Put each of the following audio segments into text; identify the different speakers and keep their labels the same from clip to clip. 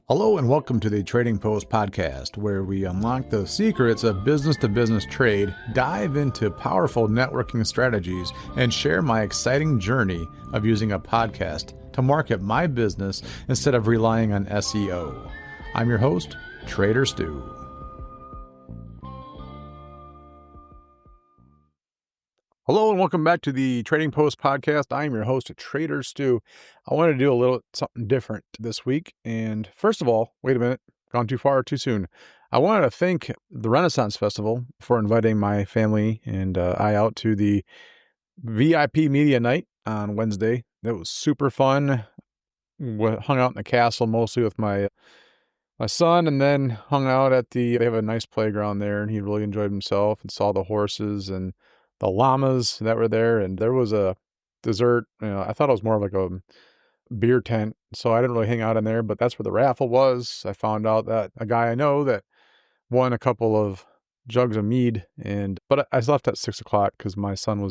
Speaker 1: Hello and welcome to the Trading Post podcast, where we unlock the secrets of business-to-business trade, dive into powerful networking strategies, and share my exciting journey of using a podcast to market my business instead of relying on SEO. I'm your host, Trader Stu. Hello and welcome back to the Trading Post podcast. I am your host, Trader Stu. I wanted to do a little something different this week. And first of all, wait a minute, gone too far too soon. I wanted to thank the Renaissance Festival for inviting my family and I out to the VIP Media Night on Wednesday. It was super fun. Hung out in the castle mostly with my son, and then hung out they have a nice playground there, and he really enjoyed himself and saw the horses and the llamas that were there. And there was a dessert, I thought it was more of like a beer tent, so I didn't really hang out in there, but that's where the raffle was. I found out that a guy I know that won a couple of jugs of mead, but I left at 6:00 because my son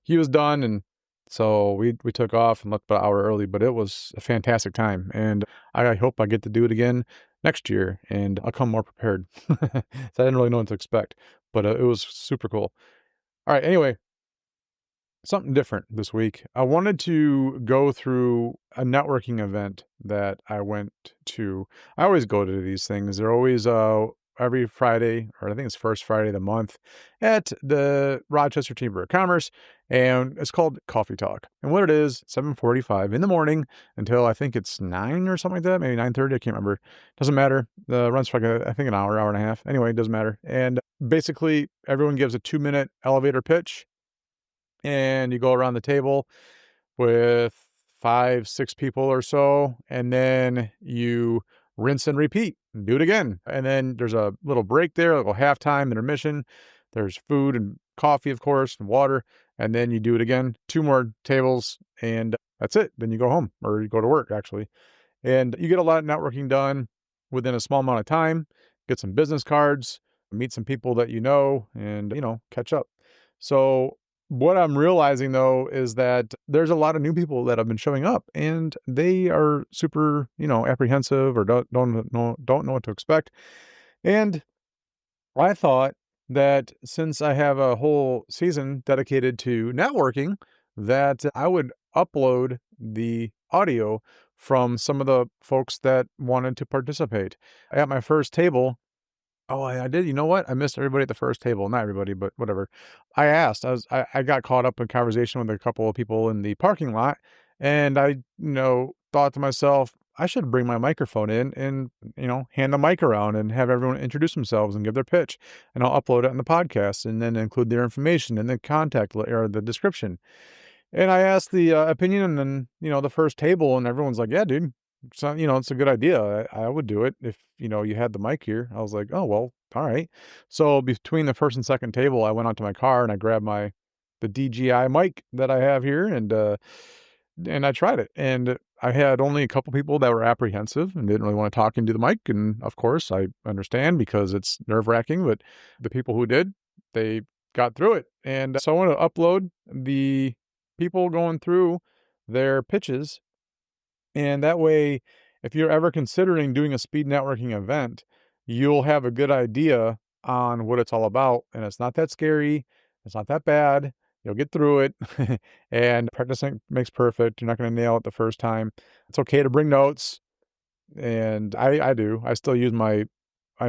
Speaker 1: he was done, and so we took off and left about an hour early, but it was a fantastic time, and I hope I get to do it again next year, and I'll come more prepared. So I didn't really know what to expect, but it was super cool. All right, anyway, something different this week. I wanted to go through a networking event that I went to. I always go to these things. They're always every Friday, or I think it's first Friday of the month, at the Rochester Chamber of Commerce, and it's called Coffee Talk. And what it is, 7:45 in the morning until I think it's 9 or something like that, maybe 9:30, I can't remember. Doesn't matter. The runs for like I think an hour and a half. Anyway, it doesn't matter. And basically, everyone gives a 2-minute elevator pitch, and you go around the table with 5, 6 people or so, and then you rinse and repeat, do it again. And then there's a little break there, a little halftime intermission. There's food and coffee, of course, and water. And then you do it again, 2 more tables, and that's it. Then you go home, or you go to work, actually. And you get a lot of networking done within a small amount of time, get some business cards, meet some people that and, catch up. So what I'm realizing, though, is that there's a lot of new people that have been showing up, and they are super, apprehensive, or don't know what to expect. And I thought that since I have a whole season dedicated to networking, that I would upload the audio from some of the folks that wanted to participate. At my first table, oh, I did. You know what? I missed everybody at the first table. Not everybody, but whatever. I got caught up in conversation with a couple of people in the parking lot, and I, thought to myself, I should bring my microphone in and, hand the mic around and have everyone introduce themselves and give their pitch, and I'll upload it on the podcast and then include their information and the or the description. And I asked the opinion, and then, the first table, and everyone's like, yeah, dude. So, it's a good idea. I would do it if, you had the mic here. I was like, oh, well, all right. So between the first and second table, I went out to my car and I grabbed the DJI mic that I have here, and I tried it. And I had only a couple people that were apprehensive and didn't really want to talk into the mic. And of course, I understand because it's nerve-wracking, but the people who did, they got through it. And so I want to upload the people going through their pitches. And that way, if you're ever considering doing a speed networking event, you'll have a good idea on what it's all about. And it's not that scary. It's not that bad. You'll get through it. And practicing makes perfect. You're not going to nail it the first time. It's okay to bring notes. And I do. I still use my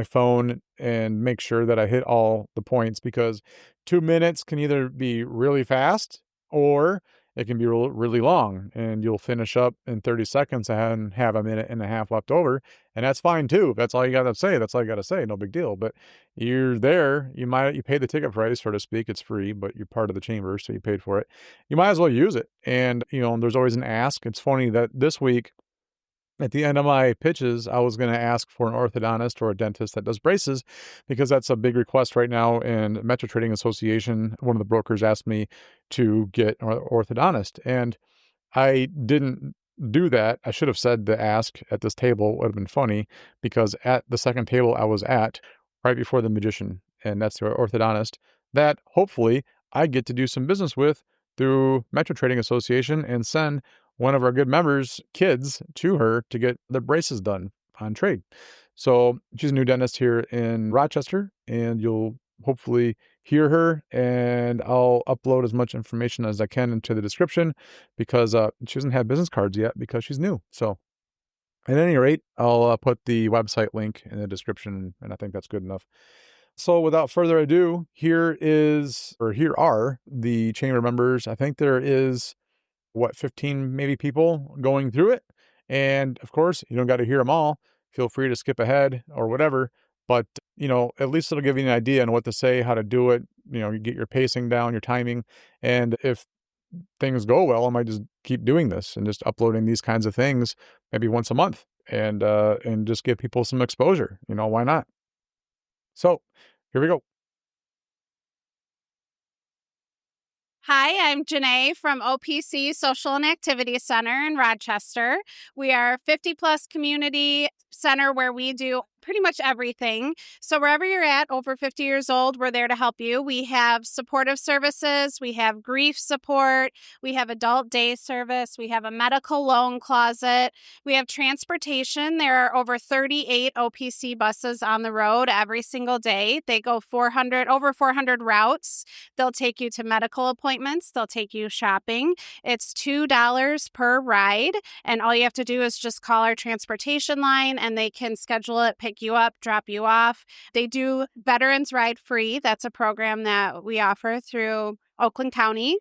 Speaker 1: phone and make sure that I hit all the points, because 2 minutes can either be really fast or it can be really long, and you'll finish up in 30 seconds and have a minute and a half left over. And that's fine too. If that's all you got to say, that's all you got to say. No big deal. But you're there. You pay the ticket price, so to speak. It's free, but you're part of the chamber, so you paid for it. You might as well use it. And, there's always an ask. It's funny that this week, at the end of my pitches, I was going to ask for an orthodontist or a dentist that does braces, because that's a big request right now. And Metro Trading Association, one of the brokers, asked me to get an orthodontist. And I didn't do that. I should have said the ask at this table would have been funny, because at the second table I was at, right before the magician, and that's the orthodontist that hopefully I get to do some business with through Metro Trading Association and send one of our good members' kids to her to get the braces done. on trade. So she's a new dentist here in Rochester, and you'll hopefully hear her, and I'll upload as much information as I can into the description because she doesn't have business cards yet because she's new. So at any rate, I'll put the website link in the description, and I think that's good enough. So without further ado, here are the chamber members. I think there is 15 maybe people going through it. And of course, you don't got to hear them all. Feel free to skip ahead or whatever. But, at least it'll give you an idea on what to say, how to do it. You get your pacing down, your timing. And if things go well, I might just keep doing this and just uploading these kinds of things maybe once a month and just give people some exposure. Why not? So here we go.
Speaker 2: Hi, I'm Janae from OPC Social and Activity Center in Rochester. We are a 50-plus community center where we do pretty much everything. So wherever you're at, over 50 years old, we're there to help you. We have supportive services. We have grief support. We have adult day service. We have a medical loan closet. We have transportation. There are over 38 OPC buses on the road every single day. They go over 400 routes. They'll take you to medical appointments. They'll take you shopping. It's $2 per ride. And all you have to do is just call our transportation line and they can schedule it, pick you up, drop you off. They do Veterans Ride Free. That's a program that we offer through Oakland County.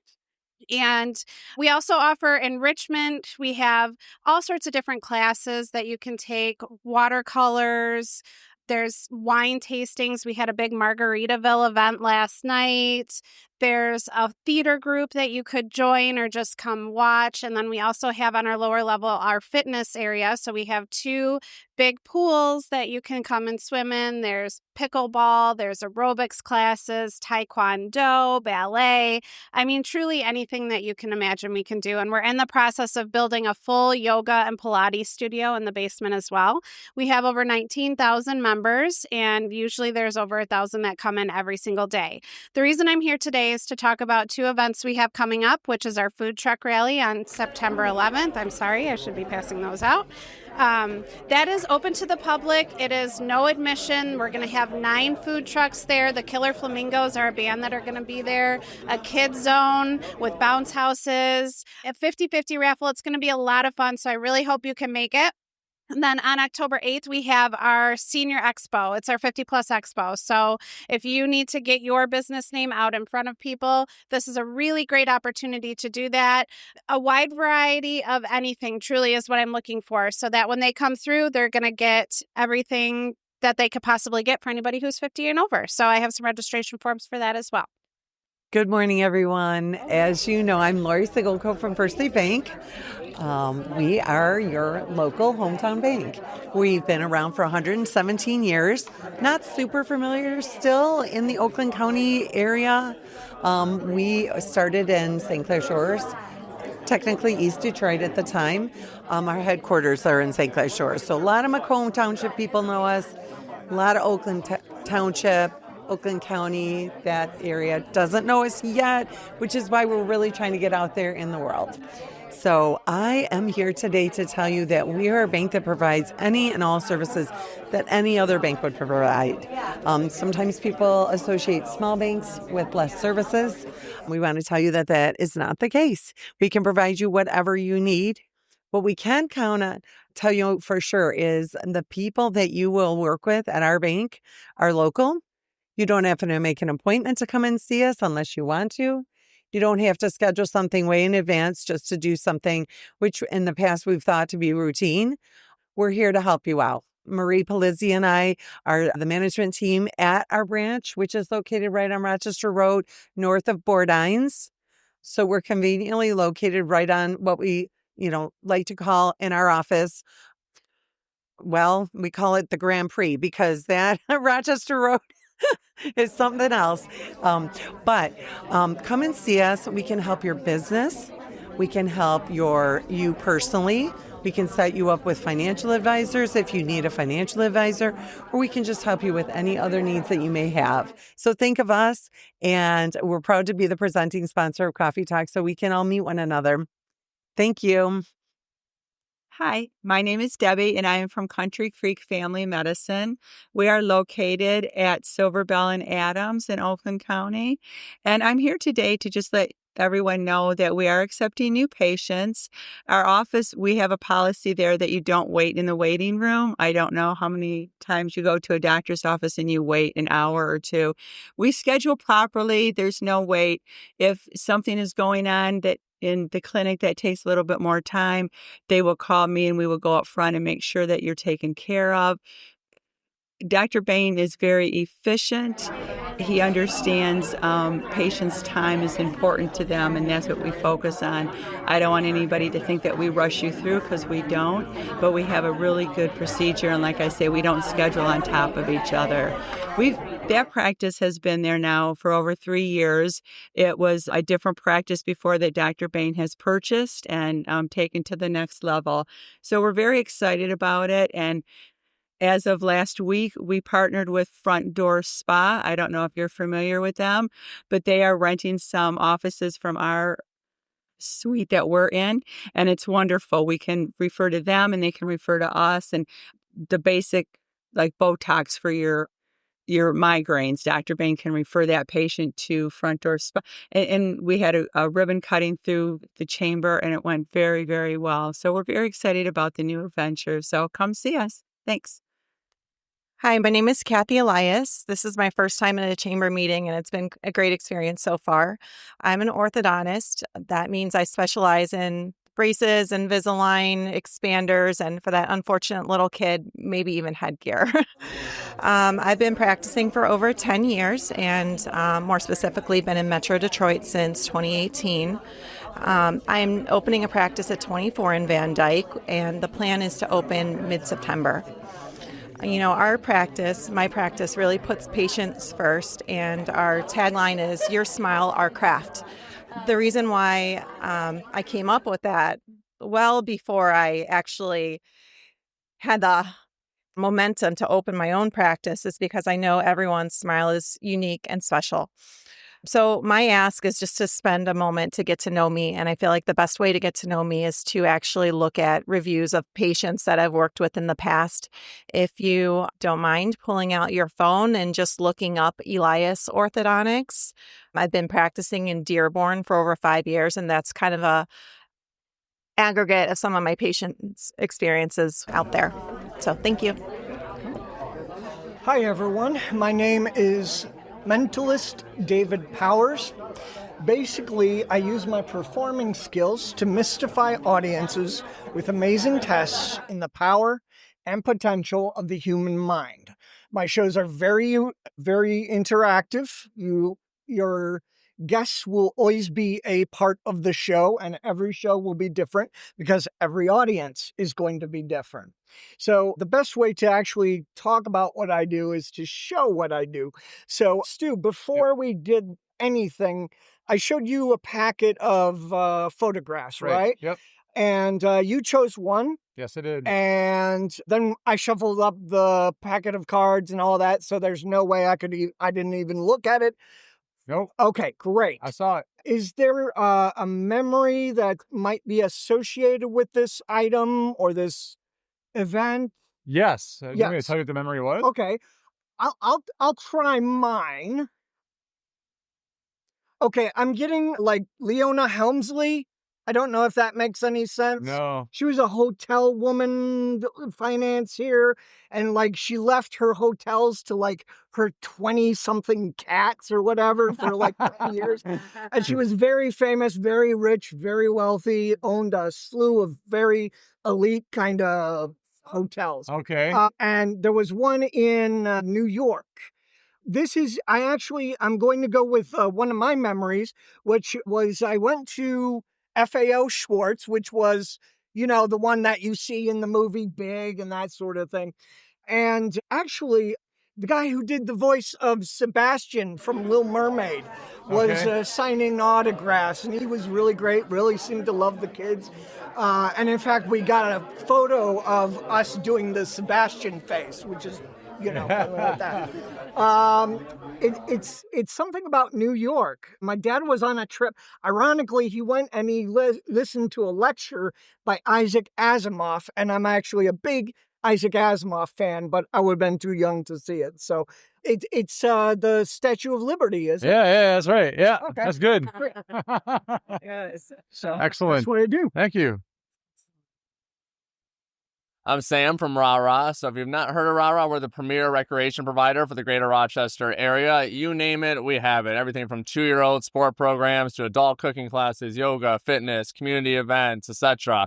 Speaker 2: And we also offer enrichment. We have all sorts of different classes that you can take, watercolors. There's wine tastings. We had a big Margaritaville event last night. There's a theater group that you could join or just come watch. And then we also have on our lower level our fitness area. So we have 2 big pools that you can come and swim in. There's pickleball, there's aerobics classes, taekwondo, ballet. I mean, truly anything that you can imagine we can do. And we're in the process of building a full yoga and Pilates studio in the basement as well. We have over 19,000 members, and usually there's over 1,000 that come in every single day. The reason I'm here today is to talk about 2 events we have coming up, which is our food truck rally on September 11th. I'm sorry, I should be passing those out. That is open to the public. It is no admission. We're going to have 9 food trucks there. The Killer Flamingos are a band that are going to be there. A kids zone with bounce houses. A 50-50 raffle. It's going to be a lot of fun, so I really hope you can make it. And then on October 8th, we have our Senior Expo. It's our 50-plus Expo. So if you need to get your business name out in front of people, this is a really great opportunity to do that. A wide variety of anything truly is what I'm looking for, so that when they come through, they're going to get everything that they could possibly get for anybody who's 50 and over. So I have some registration forms for that as well.
Speaker 3: Good morning, everyone. As you know, I'm Lori Sigolko from First State Bank. We are your local hometown bank. We've been around for 117 years, not super familiar still in the Oakland County area. We started in St. Clair Shores, technically East Detroit at the time. Our headquarters are in St. Clair Shores. So a lot of Macomb Township people know us, a lot of Oakland Township, Oakland County, that area doesn't know us yet, which is why we're really trying to get out there in the world. So I am here today to tell you that we are a bank that provides any and all services that any other bank would provide. Sometimes people associate small banks with less services. We want to tell you that that is not the case. We can provide you whatever you need. What we can count on, tell you for sure, is the people that you will work with at our bank are local. You don't have to make an appointment to come and see us unless you want to. You don't have to schedule something way in advance just to do something which in the past we've thought to be routine. We're here to help you out. Marie Palizzi and I are the management team at our branch, which is located right on Rochester Road, north of Bourdines. So we're conveniently located right on what we, like to call in our office. Well, we call it the Grand Prix because that Rochester Road is something else. But come and see us. We can help your business. We can help you personally. We can set you up with financial advisors if you need a financial advisor, or we can just help you with any other needs that you may have. So think of us, and we're proud to be the presenting sponsor of Coffee Talk so we can all meet one another. Thank you.
Speaker 4: Hi, my name is Debbie, and I am from Country Creek Family Medicine. We are located at Silver Bell and Adams in Oakland County. And I'm here today to just let everyone know that we are accepting new patients. Our office, we have a policy there that you don't wait in the waiting room. I don't know how many times you go to a doctor's office and you wait an hour or two. We schedule properly. There's no wait. If something is going on that in the clinic that takes a little bit more time, they will call me and we will go up front and make sure that you're taken care of. Dr. Bain is very efficient. He understands patients' time is important to them, and that's what we focus on. I don't want anybody to think that we rush you through, because we don't, but we have a really good procedure, and like I say, we don't schedule on top of each other. That practice has been there now for over 3 years. It was a different practice before that Dr. Bain has purchased and taken to the next level. So we're very excited about it, and as of last week, we partnered with Front Door Spa. I don't know if you're familiar with them, but they are renting some offices from our suite that we're in, and it's wonderful. We can refer to them and they can refer to us, and the basic like Botox for your migraines, Dr. Bain can refer that patient to Front Door Spa. And we had a ribbon cutting through the chamber, and it went very, very well. So we're very excited about the new adventure. So come see us. Thanks.
Speaker 5: Hi, my name is Kathy Elias. This is my first time in a chamber meeting, and it's been a great experience so far. I'm an orthodontist. That means I specialize in braces, Invisalign, expanders, and for that unfortunate little kid, maybe even headgear. I've been practicing for over 10 years and more specifically been in Metro Detroit since 2018. I'm opening a practice at 24 in Van Dyke, and the plan is to open mid-September. You know, my practice really puts patients first, and our tagline is "Your smile, our craft." The reason why I came up with that well before I actually had the momentum to open my own practice is because I know everyone's smile is unique and special. So my ask is just to spend a moment to get to know me. And I feel like the best way to get to know me is to actually look at reviews of patients that I've worked with in the past. If you don't mind pulling out your phone and just looking up Elias Orthodontics. I've been practicing in Dearborn for over 5 years, and that's kind of a aggregate of some of my patients' experiences out there. So thank you.
Speaker 6: Hi, everyone. My name is Mentalist David Powers. Basically, I use my performing skills to mystify audiences with amazing tests in the power and potential of the human mind. My shows are very, very interactive. Your guests will always be a part of the show, and every show will be different because every audience is going to be different. So the best way to actually talk about what I do is to show what I do. So, Stu, before we did anything, I showed you a packet of photographs, right?
Speaker 1: Yep.
Speaker 6: And you chose one.
Speaker 1: Yes, I did.
Speaker 6: And then I shuffled up the packet of cards and all that, so there's no way I didn't even look at it.
Speaker 1: Nope.
Speaker 6: Okay, great.
Speaker 1: I saw it.
Speaker 6: Is there a memory that might be associated with this item or this event?
Speaker 1: Yes. Do you want me to
Speaker 6: Yes.
Speaker 1: tell you what the memory was?
Speaker 6: Okay, I'll try mine. Okay, I'm getting like Leona Helmsley. I don't know if that makes any sense.
Speaker 1: No.
Speaker 6: She was a hotel woman, financier, and like she left her hotels to like her 20-something cats or whatever for like 20 years. And she was very famous, very rich, very wealthy, owned a slew of very elite kind of hotels.
Speaker 1: Okay.
Speaker 6: And there was one in New York. I'm going to go with one of my memories, which was I went to FAO Schwartz, which was, the one that you see in the movie Big and that sort of thing. And actually, the guy who did the voice of Sebastian from Little Mermaid was signing autographs, and he was really great, really seemed to love the kids. And in fact, we got a photo of us doing the Sebastian face, which is something like that. It's something about New York. My dad was on a trip. Ironically, he went and he listened to a lecture by Isaac Asimov, and I'm actually a big Isaac Asimov fan, but I would have been too young to see it. So it's the Statue of Liberty, is it?
Speaker 1: Yeah, that's right. Yeah,
Speaker 6: Okay.
Speaker 1: that's good.
Speaker 6: Yes. So
Speaker 1: Excellent.
Speaker 6: that's what I do.
Speaker 1: Thank you.
Speaker 7: I'm Sam from Rah-Rah. So if you've not heard of Rah-Rah, we're the premier recreation provider for the greater Rochester area. You name it, we have it. Everything from 2-year-old sport programs to adult cooking classes, yoga, fitness, community events, etc.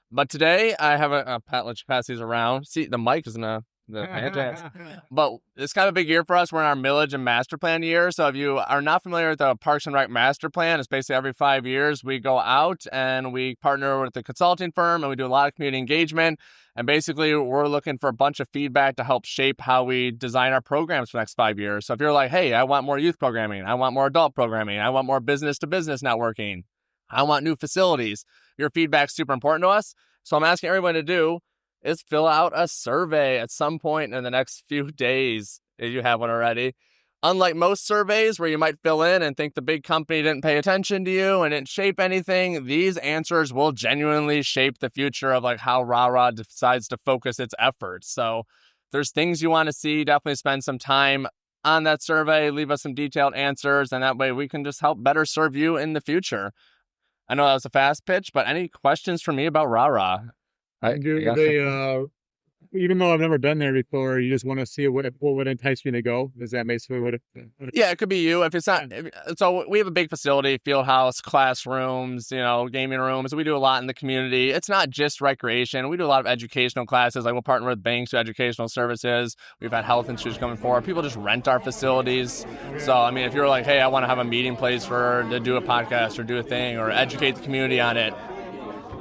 Speaker 7: But today I have a Pat, let you pass these around. See, the mic is in the hands. But it's kind of a big year for us. We're in our millage and master plan year. So if you are not familiar with the Parks and Rec master plan, it's basically every 5 years we go out and we partner with a consulting firm and we do a lot of community engagement. And basically we're looking for a bunch of feedback to help shape how we design our programs for the next 5 years. So if you're like, hey, I want more youth programming, I want more adult programming, I want more business to business networking, I want new facilities, your feedback's super important to us. So I'm asking everyone to do is fill out a survey at some point in the next few days, if you have one already. Unlike most surveys where you might fill in and think the big company didn't pay attention to you and didn't shape anything, these answers will genuinely shape the future of like how Rah-Rah decides to focus its efforts. So if there's things you want to see, definitely spend some time on that survey, leave us some detailed answers, and that way we can just help better serve you in the future. I know that was a fast pitch, but any questions for me about Rah-Rah?
Speaker 1: Even though I've never been there before, you just want to see what would entice me to go? Is that basically what it?
Speaker 7: Yeah, it could be you. If it's not, so we have a big facility, field house, classrooms, gaming rooms. We do a lot in the community. It's not just recreation. We do a lot of educational classes. Like we'll partner with banks for educational services. We've had health institutes coming forward. People just rent our facilities. So, I mean, if you're like, hey, I want to have a meeting place to do a podcast or do a thing or educate the community on it,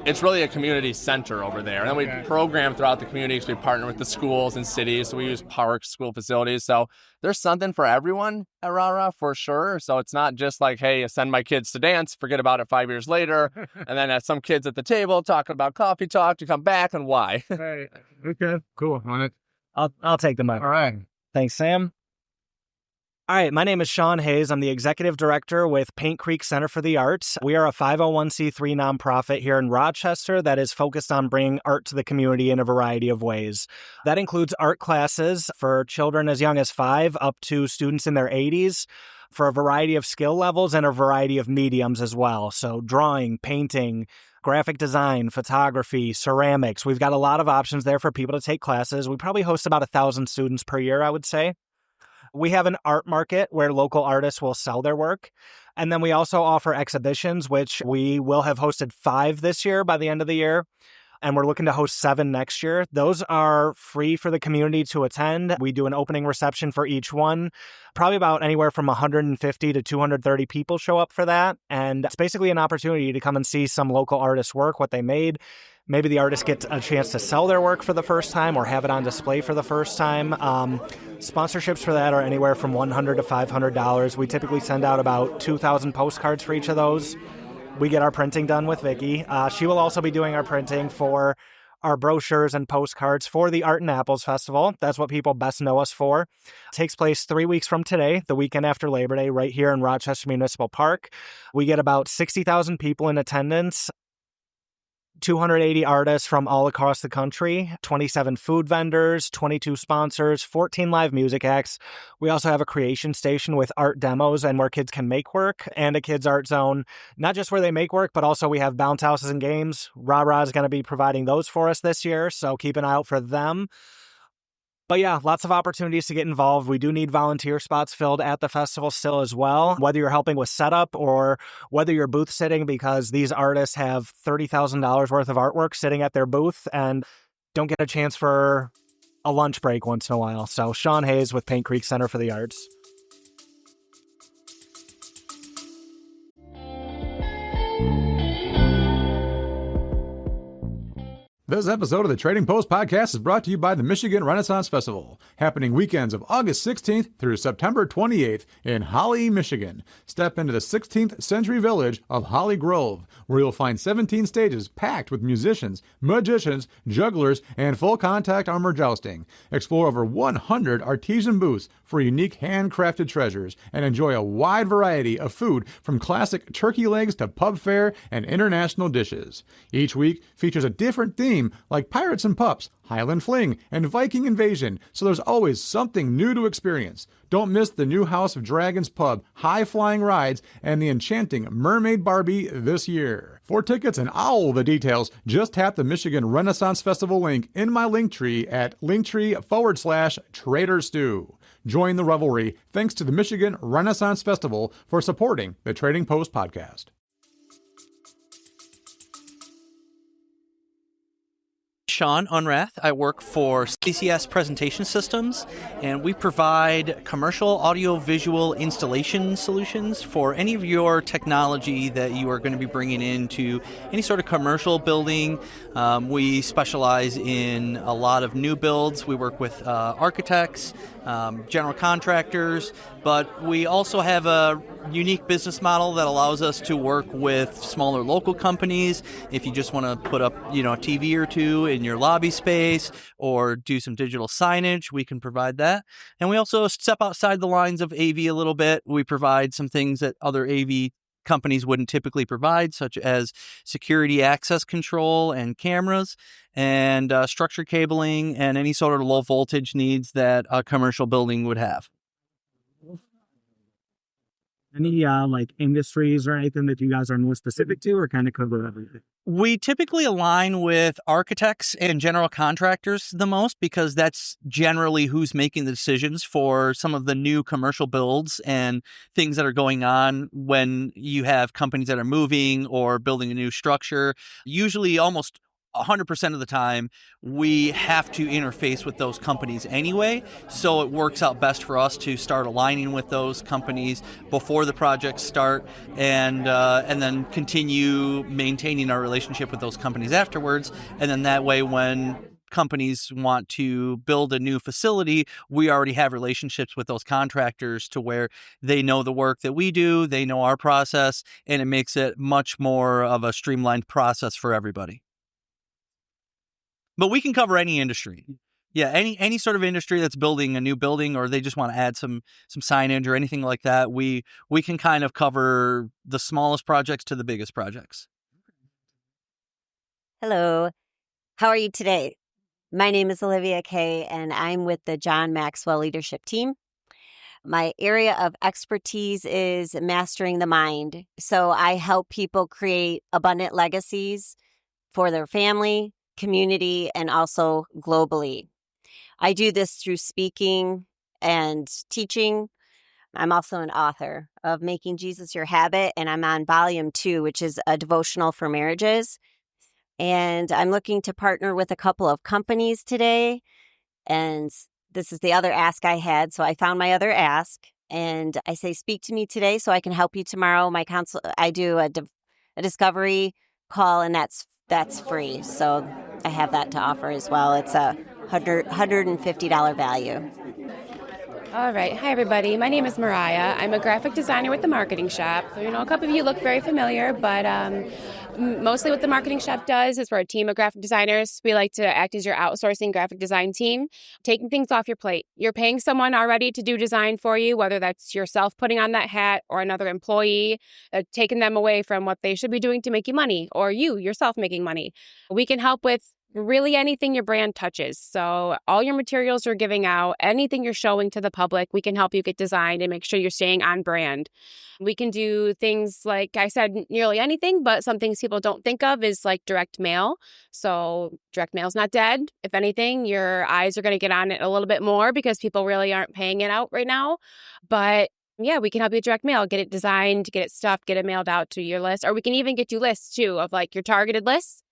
Speaker 7: it's really a community center over there. And then we program throughout the community because we partner with the schools and cities. So we use parks, school facilities. So there's something for everyone at Rah-Rah for sure. So it's not just like, hey, I send my kids to dance, forget about it 5 years later. And then some kids at the table talking about coffee talk to come back and why.
Speaker 1: Right. Okay, cool. On it.
Speaker 8: I'll take the mic.
Speaker 1: All right.
Speaker 8: Thanks, Sam. All right, my name is Sean Hayes. I'm the executive director with Paint Creek Center for the Arts. We are a 501c3 nonprofit here in Rochester that is focused on bringing art to the community in a variety of ways. That includes art classes for children as young as 5 up to students in their 80s for a variety of skill levels and a variety of mediums as well. So drawing, painting, graphic design, photography, ceramics. We've got a lot of options there for people to take classes. We probably host about 1,000 students per year, I would say. We have an art market where local artists will sell their work. And then we also offer exhibitions, which we will have hosted 5 this year by the end of the year. And we're looking to host 7 next year. Those are free for the community to attend. We do an opening reception for each one. Probably about anywhere from 150 to 230 people show up for that. And it's basically an opportunity to come and see some local artists' work, what they made. Maybe the artists get a chance to sell their work for the first time or have it on display for the first time. Sponsorships for that are anywhere from $100 to $500. We typically send out about 2,000 postcards for each of those. We get our printing done with Vicky. She will also be doing our printing for our brochures and postcards for the Art and Apples Festival. That's what people best know us for. It takes place 3 weeks from today, the weekend after Labor Day, right here in Rochester Municipal Park. We get about 60,000 people in attendance. 280 artists from all across the country, 27 food vendors, 22 sponsors, 14 live music acts. We also have a creation station with art demos and where kids can make work, and a kids art zone, not just where they make work, but also we have bounce houses and games. Rah-Rah is going to be providing those for us this year, so keep an eye out for them. But yeah, lots of opportunities to get involved. We do need volunteer spots filled at the festival still as well, whether you're helping with setup or whether you're booth sitting, because these artists have $30,000 worth of artwork sitting at their booth and don't get a chance for a lunch break once in a while. So Sean Hayes with Paint Creek Center for the Arts.
Speaker 1: This episode of the Trading Post Podcast is brought to you by the Michigan Renaissance Festival, happening weekends of August 16th through September 28th in Holly, Michigan. Step into the 16th century village of Holly Grove, where you'll find 17 stages packed with musicians, magicians, jugglers, and full contact armor jousting. Explore over 100 artisan booths for unique handcrafted treasures and enjoy a wide variety of food from classic turkey legs to pub fare and international dishes. Each week features a different theme like Pirates and Pups, Highland Fling, and Viking Invasion, so there's always something new to experience. Don't miss the new House of Dragons pub, high-flying rides, and the enchanting Mermaid Barbie this year. For tickets and all the details, just tap the Michigan Renaissance Festival link in my Linktree at linktree.com/TraderStew. Join the revelry thanks to the Michigan Renaissance Festival for supporting the Trading Post Podcast.
Speaker 9: Sean Unrath. I work for CCS Presentation Systems, and we provide commercial audio-visual installation solutions for any of your technology that you are going to be bringing into any sort of commercial building. We specialize in a lot of new builds. We work with architects, general contractors, but we also have a unique business model that allows us to work with smaller local companies. If you just want to put up, a TV or two in your lobby space or do some digital signage, we can provide that. And we also step outside the lines of AV a little bit. We provide some things that other AV companies wouldn't typically provide, such as security access control and cameras and structured cabling and any sort of low voltage needs that a commercial building would have.
Speaker 8: Any industries or anything that you guys are more specific to, or kind of cover everything?
Speaker 9: We typically align with architects and general contractors the most because that's generally who's making the decisions for some of the new commercial builds and things that are going on when you have companies that are moving or building a new structure. Usually almost 100% of the time, we have to interface with those companies anyway, so it works out best for us to start aligning with those companies before the projects start, and then continue maintaining our relationship with those companies afterwards. And then that way, when companies want to build a new facility, we already have relationships with those contractors to where they know the work that we do, they know our process, and it makes it much more of a streamlined process for everybody. But we can cover any industry. Yeah, any sort of industry that's building a new building, or they just want to add some signage or anything like that. We can kind of cover the smallest projects to the biggest projects.
Speaker 10: Hello. How are you today? My name is Olivia Kay, and I'm with the John Maxwell Leadership Team. My area of expertise is mastering the mind. So I help people create abundant legacies for their family, community, and also globally. I do this through speaking and teaching. I'm also an author of Making Jesus Your Habit, and I'm on volume 2, which is a devotional for marriages. And I'm looking to partner with a couple of companies today. And this is the other ask I had. So I found my other ask, and I say, speak to me today so I can help you tomorrow. I do a discovery call, and that's free. So I have that to offer as well. It's a $150 value.
Speaker 11: All right. Hi, everybody. My name is Mariah. I'm a graphic designer with The Marketing Shop. So, a couple of you look very familiar, but mostly what The Marketing Shop does is we're a team of graphic designers. We like to act as your outsourcing graphic design team, taking things off your plate. You're paying someone already to do design for you, whether that's yourself putting on that hat or another employee, taking them away from what they should be doing to make you money, or you yourself making money. We can help with really anything your brand touches. So all your materials you're giving out, anything you're showing to the public, we can help you get designed and make sure you're staying on brand. We can do things like I said, nearly anything, but some things people don't think of is like direct mail. So direct mail's not dead. If anything, your eyes are going to get on it a little bit more because people really aren't paying it out right now. But yeah, we can help you with direct mail, get it designed, get it stuffed, get it mailed out to your list. Or we can even get you lists too of like your targeted lists.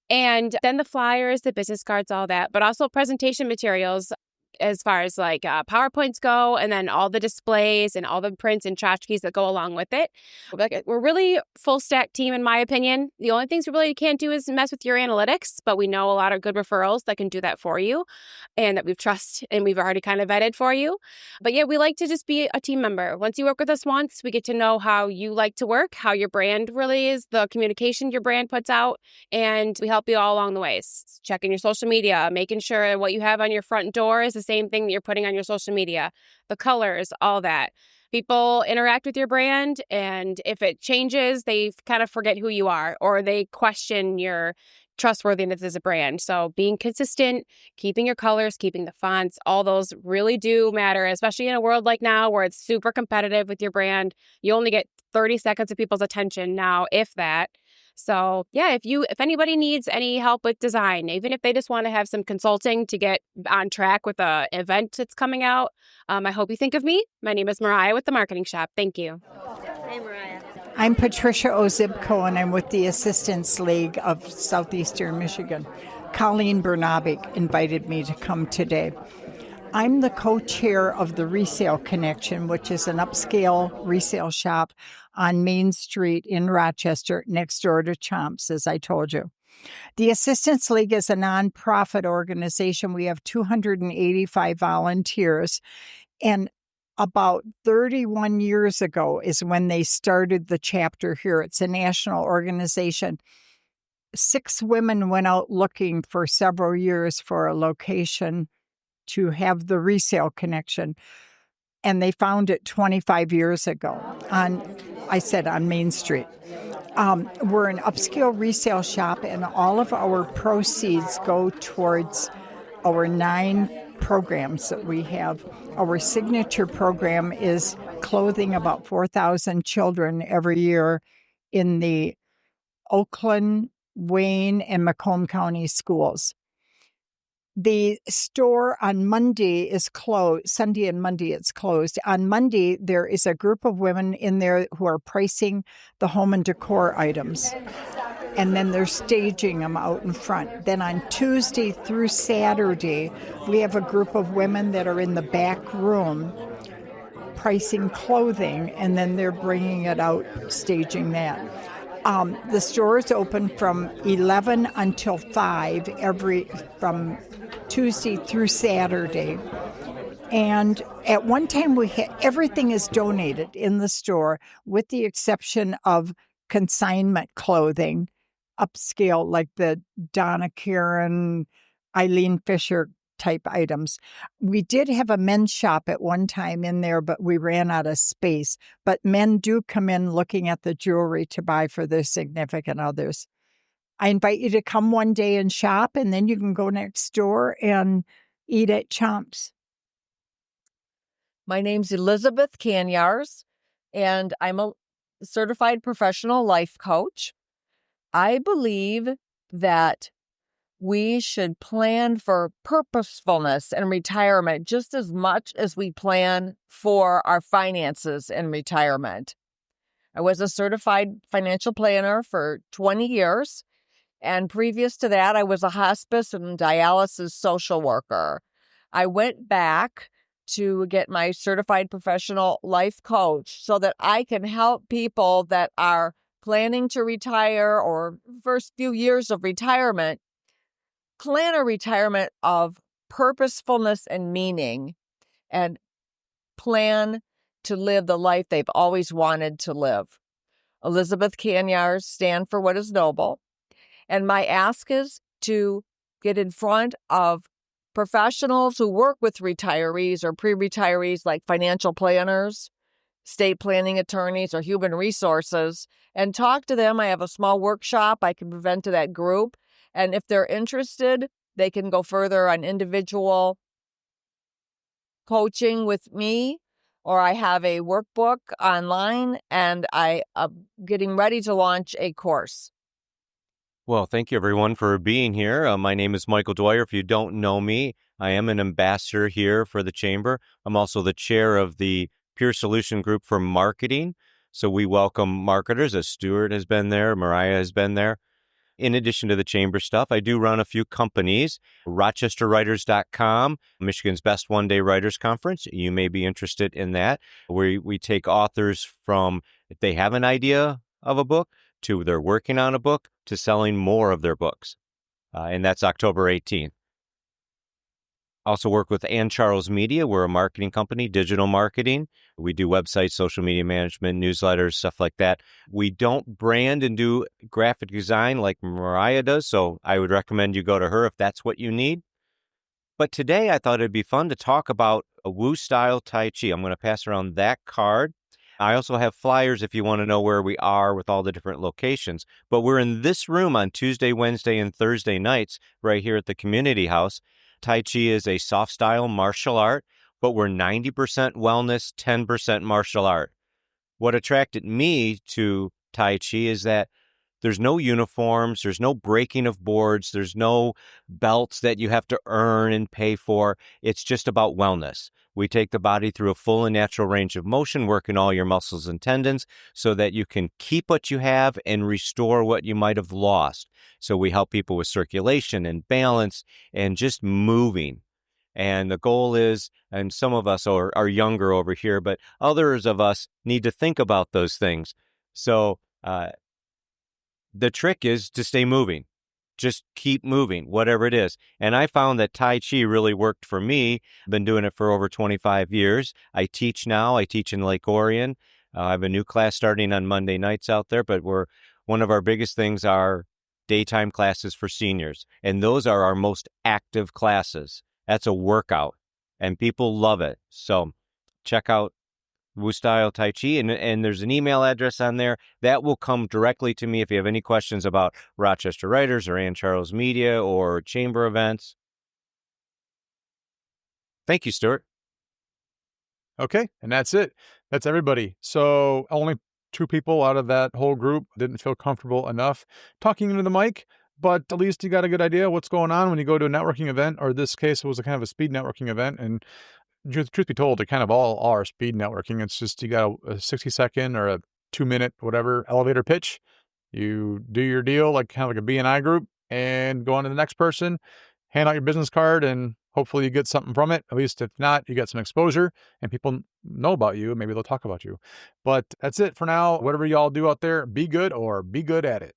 Speaker 11: And then the flyers, the business cards, all that, but also presentation materials. as far as like PowerPoints go, and then all the displays and all the prints and tchotchkes that go along with it. Like, we're really full stack team, in my opinion. The only things we really can't do is mess with your analytics, but we know a lot of good referrals that can do that for you and that we've trusted and we've already kind of vetted for you. But yeah, we like to just be a team member. Once you work with us once, we get to know how you like to work, how your brand really is, the communication your brand puts out, and we help you all along the ways. Checking your social media, making sure what you have on your front door is the same thing that you're putting on your social media, the colors, all that. People interact with your brand, and if it changes, they kind of forget who you are, or they question your trustworthiness as a brand. So being consistent, keeping your colors, keeping the fonts, all those really do matter, especially in a world like now where it's super competitive with your brand. You only get 30 seconds of people's attention now, if that. So yeah, if anybody needs any help with design, even if they just want to have some consulting to get on track with a event that's coming out, I hope you think of me. My name is Mariah with the Marketing Shop. Thank you.
Speaker 10: Hey, Mariah.
Speaker 12: I'm Patricia Ozibko, and I'm with the Assistants League of Southeastern Michigan. Colleen Bernabic invited me to come today. I'm the co-chair of the Resale Connection, which is an upscale resale shop on Main Street in Rochester, next door to Chomps, as I told you. The Assistants League is a nonprofit organization. We have 285 volunteers, and about 31 years ago is when they started the chapter here. It's a national organization. 6 women went out looking for several years for a location to have the Resale Connection, and they found it 25 years ago on Main Street. We're an upscale resale shop, and all of our proceeds go towards our 9 programs that we have. Our signature program is clothing about 4,000 children every year in the Oakland, Wayne, and Macomb County schools. The store on Monday is closed. Sunday and Monday it's closed. On Monday, there is a group of women in there who are pricing the home and decor items. And then they're staging them out in front. Then on Tuesday through Saturday, we have a group of women that are in the back room pricing clothing, and then they're bringing it out, staging that. The store is open from 11 until 5 from Tuesday through Saturday. And at one time, everything is donated in the store, with the exception of consignment clothing, upscale, like the Donna Karen, Eileen Fisher type items. We did have a men's shop at one time in there, but we ran out of space. But men do come in looking at the jewelry to buy for their significant others. I invite you to come one day and shop, and then you can go next door and eat at Chomps.
Speaker 13: My name's Elizabeth Canyars, and I'm a certified professional life coach. I believe that we should plan for purposefulness and retirement just as much as we plan for our finances in retirement. I was a certified financial planner for 20 years, and previous to that, I was a hospice and dialysis social worker. I went back to get my certified professional life coach so that I can help people that are planning to retire or first few years of retirement plan a retirement of purposefulness and meaning, and plan to live the life they've always wanted to live. Elizabeth Canyars stand for what is noble. And my ask is to get in front of professionals who work with retirees or pre-retirees, like financial planners, estate planning attorneys, or human resources, and talk to them. I have a small workshop I can present to that group. And if they're interested, they can go further on individual coaching with me, or I have a workbook online, and I am getting ready to launch a course.
Speaker 14: Well, thank you, everyone, for being here. My name is Michael Dwyer. If you don't know me, I am an ambassador here for the Chamber. I'm also the chair of the Peer Solution Group for Marketing. So we welcome marketers, as Stuart has been there, Mariah has been there. In addition to the chamber stuff, I do run a few companies, rochesterwriters.com, Michigan's best one-day writers conference. You may be interested in that, where we take authors from, if they have an idea of a book, to they're working on a book, to selling more of their books. And that's October 18th. Also work with Ann Charles Media. We're a marketing company, digital marketing. We do websites, social media management, newsletters, stuff like that. We don't brand and do graphic design like Mariah does, so I would recommend you go to her if that's what you need. But today I thought it'd be fun to talk about a Wu-style Tai Chi. I'm going to pass around that card. I also have flyers if you want to know where we are with all the different locations. But we're in this room on Tuesday, Wednesday, and Thursday nights right here at the community house. Tai Chi is a soft style martial art, but we're 90% wellness, 10% martial art. What attracted me to Tai Chi is that there's no uniforms, there's no breaking of boards, there's no belts that you have to earn and pay for. It's just about wellness. We take the body through a full and natural range of motion, working all your muscles and tendons so that you can keep what you have and restore what you might have lost. So we help people with circulation and balance and just moving. And the goal is, and some of us are younger over here, but others of us need to think about those things. So the trick is to stay moving. Just keep moving, whatever it is. And I found that Tai Chi really worked for me. I've been doing it for over 25 years. I teach now. I teach in Lake Orion. I have a new class starting on Monday nights out there, but one of our biggest things are daytime classes for seniors. And those are our most active classes. That's a workout, and people love it. So check out Wu-style Tai Chi, and there's an email address on there that will come directly to me if you have any questions about Rochester Writers or Ann Charles Media or chamber events. Thank you, Stuart.
Speaker 1: Okay, and that's it. That's everybody. So only 2 people out of that whole group didn't feel comfortable enough talking into the mic, but at least you got a good idea what's going on when you go to a networking event, or in this case, it was a kind of a speed networking event. And truth be told, they kind of all are speed networking. It's just you got a 60-second or a 2-minute, whatever, elevator pitch. You do your deal, like kind of like a B&I group, and go on to the next person, hand out your business card, and hopefully you get something from it. At least if not, you get some exposure and people know about you. Maybe they'll talk about you. But that's it for now. Whatever y'all do out there, be good or be good at it.